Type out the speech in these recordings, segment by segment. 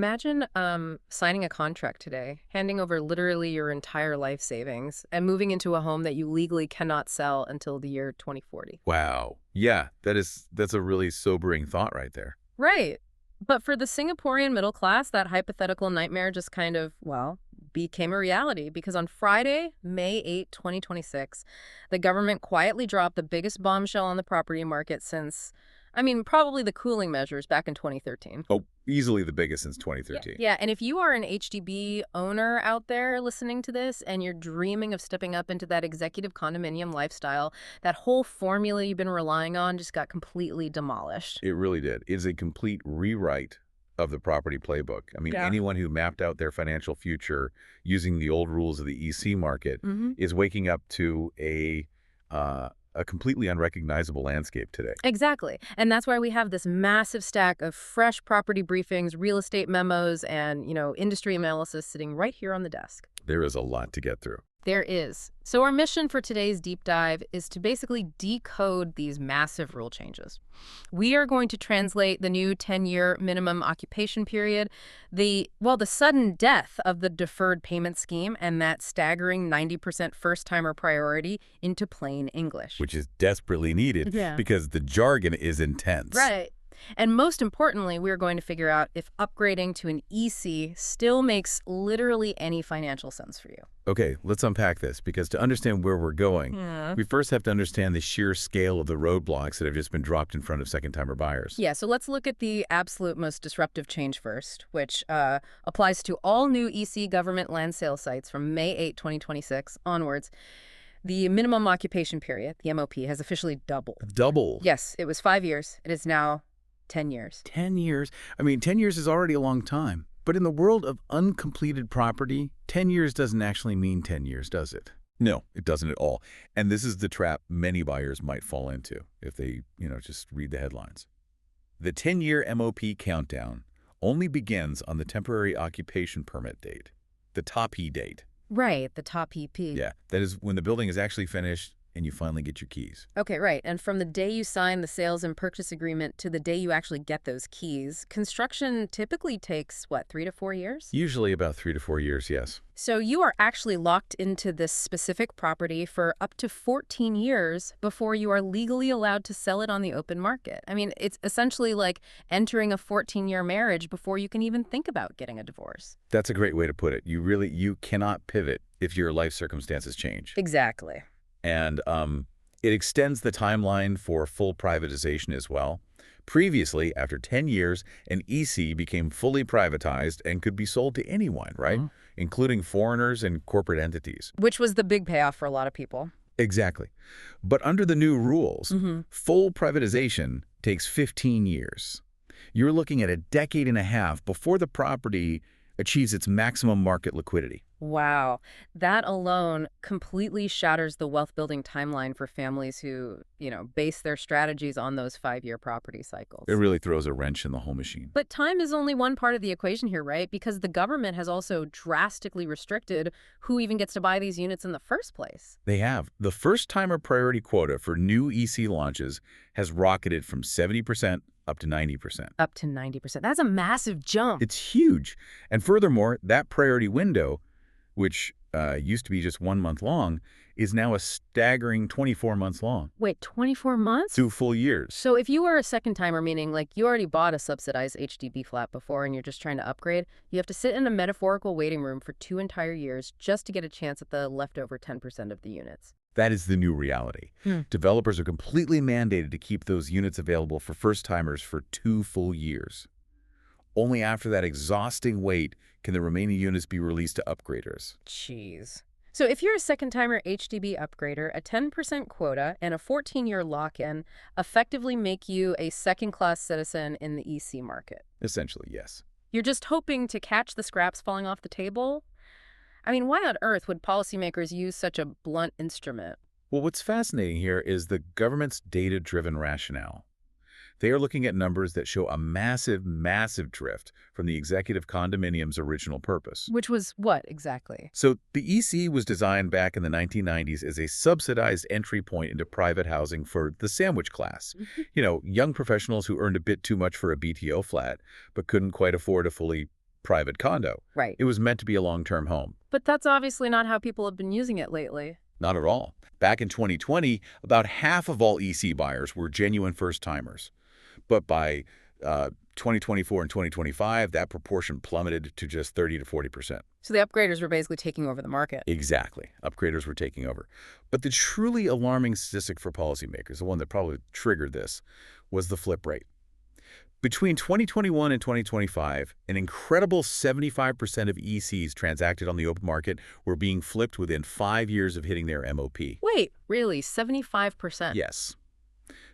Imagine signing a contract today, handing over literally your entire life savings, and moving into a home that you legally cannot sell until the year 2040. Wow. Yeah, that's a really sobering thought right there. Right. But for the Singaporean middle class, that hypothetical nightmare just kind of, well, became a reality because on Friday, May 8, 2026, the government quietly dropped the biggest bombshell on the property market since, probably the cooling measures back in 2013. Oh, easily the biggest since Yeah. 2013. Yeah, and if you are an HDB owner out there listening to this and you're dreaming of stepping up into that executive condominium lifestyle, that whole formula you've been relying on just got completely demolished. It really did. It's a complete rewrite of the property playbook. I mean, Yeah. anyone who mapped out their financial future using the old rules of the EC market Hmm. is waking up to a completely unrecognizable landscape today. Exactly. And that's why we have this massive stack of fresh property briefings, real estate memos, and, industry analysis sitting right here on the desk. There is a lot to get through. There is. So our mission for today's deep dive is to basically decode these massive rule changes. We are going to translate the new 10-year minimum occupation period, the sudden death of the deferred payment scheme and that staggering 90% first-timer priority into plain English. Which is desperately needed Yeah. because the jargon is intense. Right. And most importantly, we're going to figure out if upgrading to an EC still makes literally any financial sense for you. Okay, let's unpack this because to understand where we're going, Yeah. we first have to understand the sheer scale of the roadblocks that have just been dropped in front of second-timer buyers. Yeah, so let's look at the absolute most disruptive change first, which applies to all new EC government land sale sites from May 8, 2026 onwards. The minimum occupation period, the MOP, has officially doubled. Double. Yes, it was 5 years. It is now 10 years. 10 years. I mean, 10 years is already a long time. But in the world of uncompleted property, 10 years doesn't actually mean 10 years, does it? No, it doesn't at all. And this is the trap many buyers might fall into if they, just read the headlines. The 10-year MOP countdown only begins on the temporary occupation permit date, the TOPE date. Right, the top EP. Yeah, that is when the building is actually finished and you finally get your keys. Okay, right. And from the day you sign the sales and purchase agreement to the day you actually get those keys, construction typically takes, 3 to 4 years? Usually about 3 to 4 years, yes. So you are actually locked into this specific property for up to 14 years before you are legally allowed to sell it on the open market. I mean, it's essentially like entering a 14-year marriage before you can even think about getting a divorce. That's a great way to put it. You cannot pivot if your life circumstances change. Exactly. And it extends the timeline for full privatization as well. Previously, after 10 years, an EC became fully privatized and could be sold to anyone, right? Mhm. Including foreigners and corporate entities. Which was the big payoff for a lot of people. Exactly. But under the new rules, Mm-hmm. full privatization takes 15 years. You're looking at a decade and a half before the property achieves its maximum market liquidity. Wow. That alone completely shatters the wealth building timeline for families who, base their strategies on those 5-year property cycles. It really throws a wrench in the whole machine. But time is only one part of the equation here, right? Because the government has also drastically restricted who even gets to buy these units in the first place. They have. The first-timer priority quota for new EC launches has rocketed from 70% up to 90%. Up to 90%. That's a massive jump. It's huge. And furthermore, that priority window, which used to be just 1 month long, is now a staggering 24 months long. Wait, 24 months? 2 full years. So if you are a second timer, meaning like you already bought a subsidized HDB flat before and you're just trying to upgrade, you have to sit in a metaphorical waiting room for 2 entire years just to get a chance at the leftover 10% of the units. That is the new reality. Developers are completely mandated to keep those units available for first-timers for 2 full years. Only after that exhausting wait can the remaining units be released to upgraders. Jeez. So if you're a second-timer HDB upgrader, a 10% quota and a 14-year lock-in effectively make you a second-class citizen in the EC market. Essentially, yes. You're just hoping to catch the scraps falling off the table? I mean, why on earth would policymakers use such a blunt instrument? Well, what's fascinating here is the government's data-driven rationale. They are looking at numbers that show a massive, massive drift from the Executive Condominium's original purpose. Which was what exactly? So the EC was designed back in the 1990s as a subsidized entry point into private housing for the sandwich class. Young professionals who earned a bit too much for a BTO flat, but couldn't quite afford a fully private condo. Right. It was meant to be a long-term home. But that's obviously not how people have been using it lately. Not at all. Back in 2020, about half of all EC buyers were genuine first-timers. But by 2024 and 2025, that proportion plummeted to just 30 to 40%. So the upgraders were basically taking over the market. Exactly. Upgraders were taking over. But the truly alarming statistic for policymakers, the one that probably triggered this, was the flip rate. Between 2021 and 2025, an incredible 75% of ECs transacted on the open market were being flipped within 5 years of hitting their MOP. Wait, really? 75%? Yes.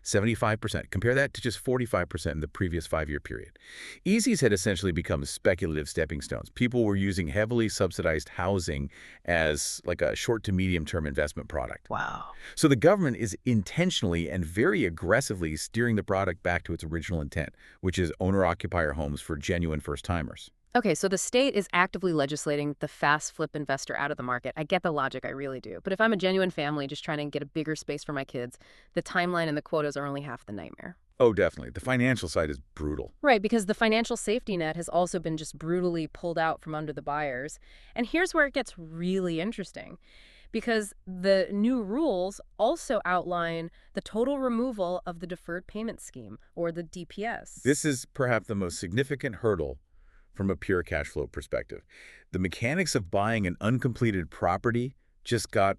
75%. Compare that to just 45% in the previous 5-year period. ECs had essentially become speculative stepping stones. People were using heavily subsidized housing as like a short to medium-term investment product. Wow. So the government is intentionally and very aggressively steering the product back to its original intent, which is owner-occupier homes for genuine first-timers. Okay, so the state is actively legislating the fast flip investor out of the market. I get the logic, I really do. But if I'm a genuine family just trying to get a bigger space for my kids, the timeline and the quotas are only half the nightmare. Oh, definitely. The financial side is brutal. Right, because the financial safety net has also been just brutally pulled out from under the buyers. And here's where it gets really interesting, because the new rules also outline the total removal of the Deferred Payment Scheme, or the DPS. This is perhaps the most significant hurdle from a pure cash flow perspective. The mechanics of buying an uncompleted property just got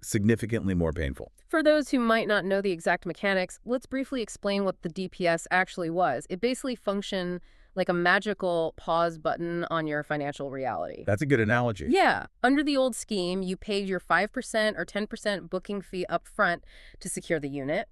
significantly more painful. For those who might not know the exact mechanics, let's briefly explain what the DPS actually was. It basically functioned like a magical pause button on your financial reality. That's a good analogy. Yeah. Under the old scheme, you paid your 5% or 10% booking fee up front to secure the unit,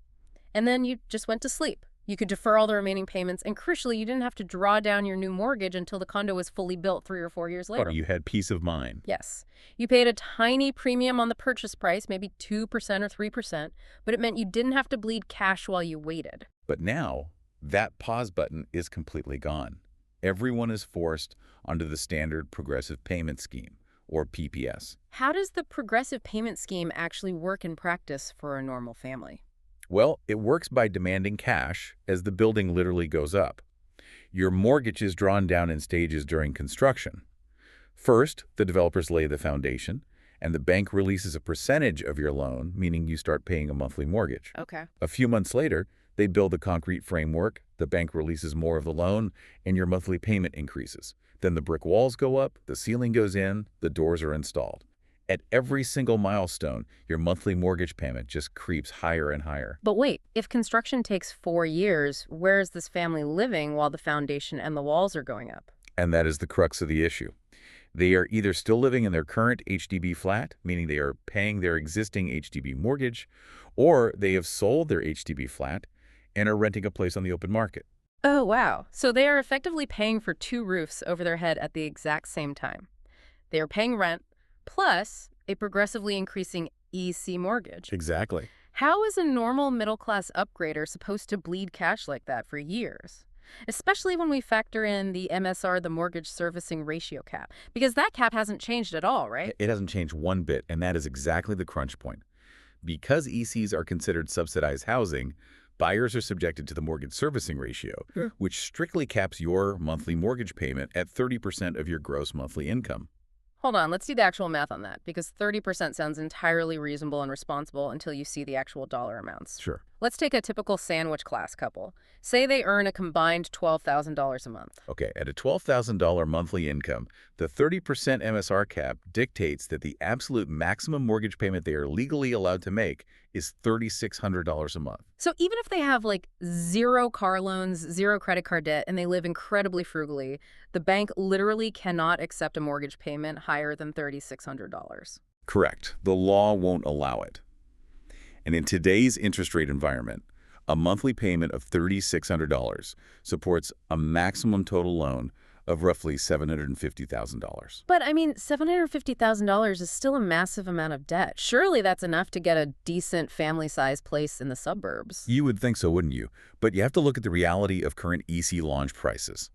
and then you just went to sleep. You could defer all the remaining payments, and crucially, you didn't have to draw down your new mortgage until the condo was fully built 3 or 4 years later. You had peace of mind. Yes. You paid a tiny premium on the purchase price, maybe 2% or 3%, but it meant you didn't have to bleed cash while you waited. But now, that pause button is completely gone. Everyone is forced onto the standard progressive payment scheme, or PPS. How does the progressive payment scheme actually work in practice for a normal family? Well, it works by demanding cash as the building literally goes up. Your mortgage is drawn down in stages during construction. First, the developers lay the foundation, and the bank releases a percentage of your loan, meaning you start paying a monthly mortgage. Okay. A few months later, they build the concrete framework, the bank releases more of the loan, and your monthly payment increases. Then the brick walls go up, the ceiling goes in, the doors are installed. At every single milestone, your monthly mortgage payment just creeps higher and higher. But wait, if construction takes 4 years, where is this family living while the foundation and the walls are going up? And that is the crux of the issue. They are either still living in their current HDB flat, meaning they are paying their existing HDB mortgage, or they have sold their HDB flat and are renting a place on the open market. Oh, wow. So they are effectively paying for 2 roofs over their head at the exact same time. They are paying rent, plus a progressively increasing EC mortgage. Exactly. How is a normal middle-class upgrader supposed to bleed cash like that for years? Especially when we factor in the MSR, the mortgage servicing ratio cap, because that cap hasn't changed at all, right? It hasn't changed one bit, and that is exactly the crunch point. Because ECs are considered subsidized housing, buyers are subjected to the mortgage servicing ratio, which strictly caps your monthly mortgage payment at 30% of your gross monthly income. Hold on, let's do the actual math on that, because 30% sounds entirely reasonable and responsible until you see the actual dollar amounts. Sure. Let's take a typical sandwich class couple. Say they earn a combined $12,000 a month. Okay, at a $12,000 monthly income, the 30% MSR cap dictates that the absolute maximum mortgage payment they are legally allowed to make is $3,600 a month. So even if they have like 0 car loans, 0 credit card debt, and they live incredibly frugally, the bank literally cannot accept a mortgage payment higher than $3,600. Correct. The law won't allow it. And in today's interest rate environment, a monthly payment of $3,600 supports a maximum total loan of roughly $750,000. But I mean, $750,000 is still a massive amount of debt. Surely that's enough to get a decent family-sized place in the suburbs. You would think so, wouldn't you? But you have to look at the reality of current EC launch prices.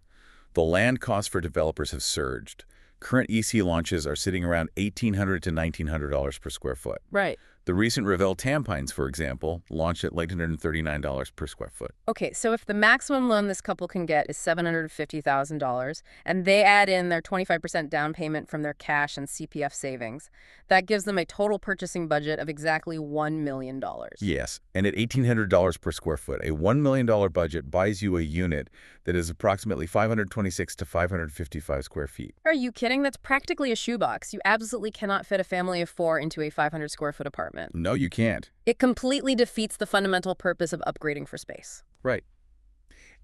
The land costs for developers have surged. Current EC launches are sitting around $1,800 to $1,900 per square foot. Right. The recent Revel Tampines, for example, launched at like $839 per square foot. Okay, so if the maximum loan this couple can get is $750,000 and they add in their 25% down payment from their cash and CPF savings, that gives them a total purchasing budget of exactly $1 million. Yes, and at $1,800 per square foot, a $1 million budget buys you a unit that is approximately 526 to 555 square feet. Are you kidding? That's practically a shoebox. You absolutely cannot fit a family of 4 into a 500 square foot apartment. No, you can't. It completely defeats the fundamental purpose of upgrading for space. Right.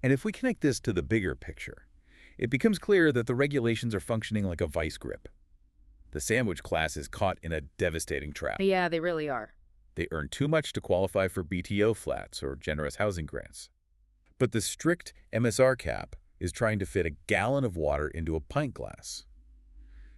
And if we connect this to the bigger picture, it becomes clear that the regulations are functioning like a vice grip. The sandwich class is caught in a devastating trap. Yeah, they really are. They earn too much to qualify for BTO flats or generous housing grants. But the strict MSR cap is trying to fit a gallon of water into a pint glass.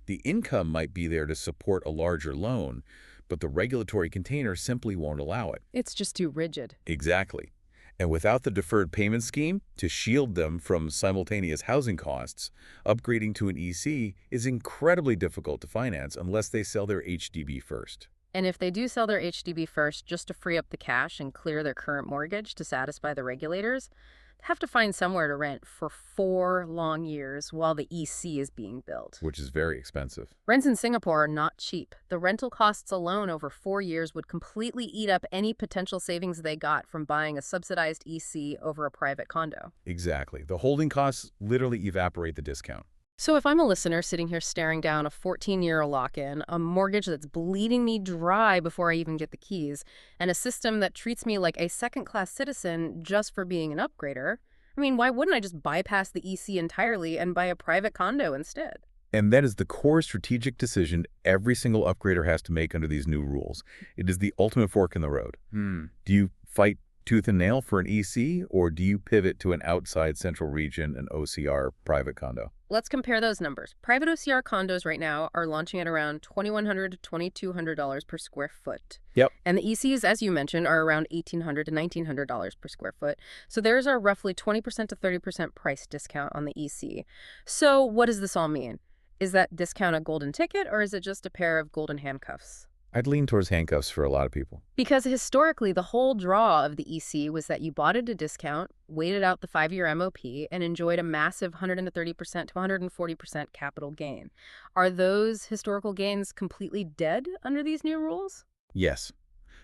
The income might be there to support a larger loan, but the regulatory container simply won't allow it. It's just too rigid. Exactly. And without the deferred payment scheme to shield them from simultaneous housing costs, upgrading to an EC is incredibly difficult to finance unless they sell their HDB first. And if they do sell their HDB first just to free up the cash and clear their current mortgage to satisfy the regulators, they have to find somewhere to rent for 4 long years while the EC is being built. Which is very expensive. Rents in Singapore are not cheap. The rental costs alone over 4 years would completely eat up any potential savings they got from buying a subsidized EC over a private condo. Exactly. The holding costs literally evaporate the discount. So if I'm a listener sitting here staring down a 14-year lock-in, a mortgage that's bleeding me dry before I even get the keys, and a system that treats me like a second-class citizen just for being an upgrader, I mean, why wouldn't I just bypass the EC entirely and buy a private condo instead? And that is the core strategic decision every single upgrader has to make under these new rules. It is the ultimate fork in the road. Do you fight tooth and nail for an EC, or do you pivot to an outside central region, an OCR private condo? Let's compare those numbers. Private OCR condos right now are launching at around $2,100 to $2,200 per square foot. Yep. And the ECs, as you mentioned, are around $1,800 to $1,900 per square foot. So there's our roughly 20% to 30% price discount on the EC. So what does this all mean? Is that discount a golden ticket, or is it just a pair of golden handcuffs? I'd lean towards handcuffs for a lot of people. Because historically, the whole draw of the EC was that you bought at a discount, waited out the 5-year MOP, and enjoyed a massive 130% to 140% capital gain. Are those historical gains completely dead under these new rules? Yes.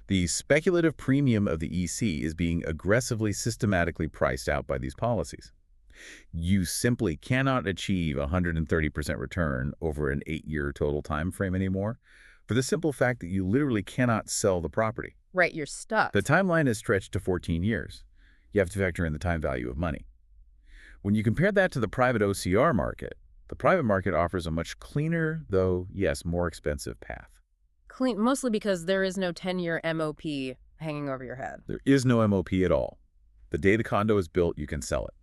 The speculative premium of the EC is being aggressively systematically priced out by these policies. You simply cannot achieve a 130% return over an 8-year total time frame anymore, for the simple fact that you literally cannot sell the property. Right, you're stuck. The timeline is stretched to 14 years. You have to factor in the time value of money. When you compare that to the private OCR market, the private market offers a much cleaner, though, yes, more expensive path. Clean, mostly because there is no 10-year MOP hanging over your head. There is no MOP at all. The day the condo is built, you can sell it.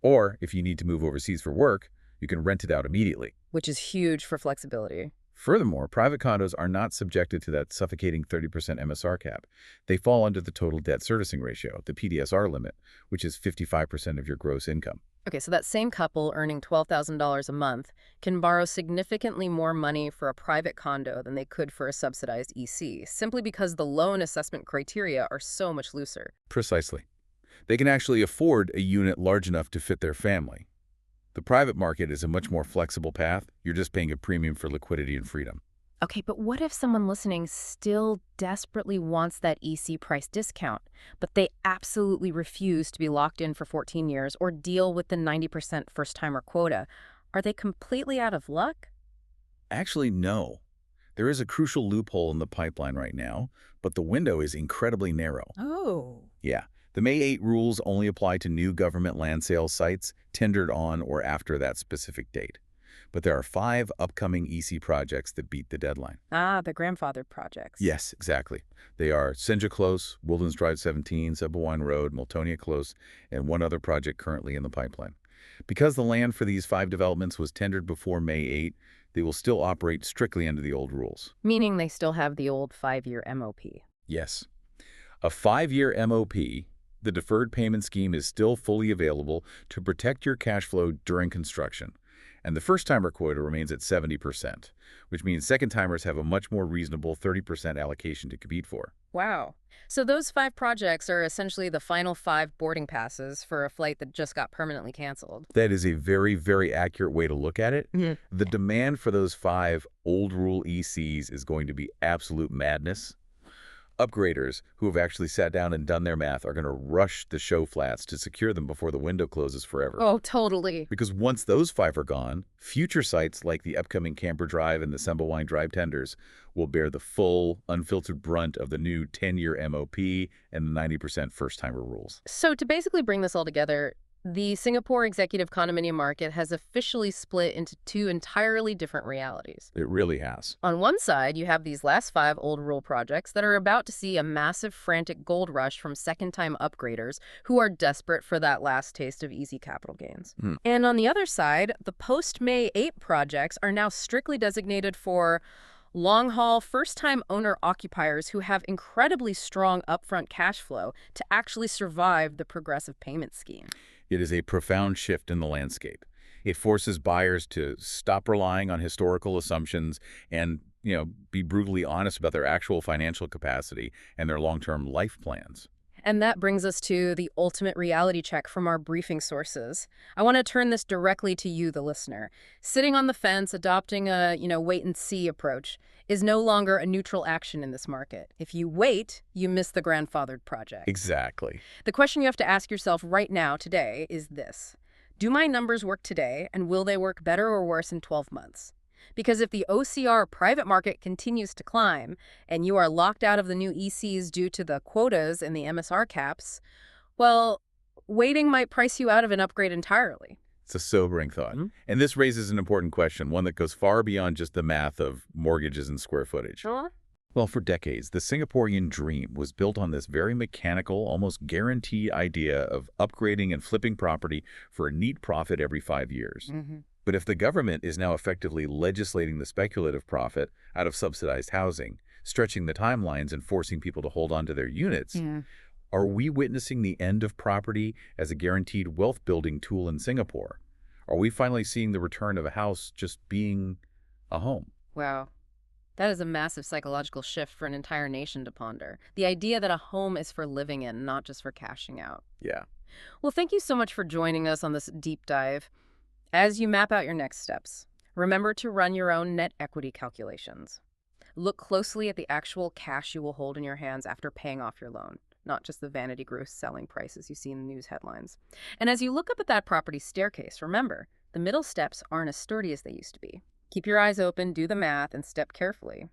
Or, if you need to move overseas for work, you can rent it out immediately. Which is huge for flexibility. Furthermore, private condos are not subjected to that suffocating 30% MSR cap. They fall under the total debt servicing ratio, the PDSR limit, which is 55% of your gross income. Okay, so that same couple earning $12,000 a month can borrow significantly more money for a private condo than they could for a subsidized EC, simply because the loan assessment criteria are so much looser. Precisely. They can actually afford a unit large enough to fit their family. The private market is a much more flexible path. You're just paying a premium for liquidity and freedom. Okay, but what if someone listening still desperately wants that EC price discount, but they absolutely refuse to be locked in for 14 years or deal with the 90% first-timer quota? Are they completely out of luck? Actually, no. There is a crucial loophole in the pipeline right now, but the window is incredibly narrow. Oh. Yeah. The May 8 rules only apply to new government land sale sites tendered on or after that specific date. But there are 5 upcoming EC projects that beat the deadline. Ah, the grandfathered projects. Yes, exactly. They are Senja Close, Woodlands Drive 17, Sebawine Road, Miltonia Close, and one other project currently in the pipeline. Because the land for these 5 developments was tendered before May 8, they will still operate strictly under the old rules. Meaning they still have the old 5-year MOP. Yes. A 5-year MOP, the Deferred Payment Scheme, is still fully available to protect your cash flow during construction. And the first-timer quota remains at 70%, which means second-timers have a much more reasonable 30% allocation to compete for. Wow. So those 5 projects are essentially the final 5 boarding passes for a flight that just got permanently canceled. That is a very, very accurate way to look at it. Mhm. The demand for those 5 old rule ECs is going to be absolute madness. Upgraders who have actually sat down and done their math are going to rush the show flats to secure them before the window closes forever. Oh, totally. Because once those 5 are gone, future sites like the upcoming Camper Drive and the Semblewine Drive tenders will bear the full, unfiltered brunt of the new 10-year MOP and the 90% first-timer rules. So to basically bring this all together, the Singapore executive condominium market has officially split into 2 entirely different realities. It really has. On one side, you have these last 5 old rule projects that are about to see a massive frantic gold rush from second-time upgraders who are desperate for that last taste of easy capital gains. And on the other side, the post-May 8 projects are now strictly designated for long-haul, first-time owner-occupiers who have incredibly strong upfront cash flow to actually survive the progressive payment scheme. It is a profound shift in the landscape. It forces buyers to stop relying on historical assumptions and, be brutally honest about their actual financial capacity and their long-term life plans. And that brings us to the ultimate reality check from our briefing sources. I want to turn this directly to you, the listener. Sitting on the fence, adopting a, wait-and-see approach is no longer a neutral action in this market. If you wait, you miss the grandfathered project. Exactly. The question you have to ask yourself right now, today, is this. Do my numbers work today, and will they work better or worse in 12 months? Because if the OCR private market continues to climb, and you are locked out of the new ECs due to the quotas and the MSR caps, well, waiting might price you out of an upgrade entirely. It's a sobering thought. And this raises an important question, one that goes far beyond just the math of mortgages and square footage. Sure. Well, for decades, the Singaporean dream was built on this very mechanical, almost guaranteed idea of upgrading and flipping property for a neat profit every 5 years. But if the government is now effectively legislating the speculative profit out of subsidized housing, stretching the timelines and forcing people to hold on to their units, are we witnessing the end of property as a guaranteed wealth-building tool in Singapore? Are we finally seeing the return of a house just being a home? Wow. That is a massive psychological shift for an entire nation to ponder. The idea that a home is for living in, not just for cashing out. Yeah. Well, thank you so much for joining us on this deep dive. As you map out your next steps, remember to run your own net equity calculations. Look closely at the actual cash you will hold in your hands after paying off your loan, not just the vanity gross selling prices you see in the news headlines. And as you look up at that property staircase, remember, the middle steps aren't as sturdy as they used to be. Keep your eyes open, do the math, and step carefully.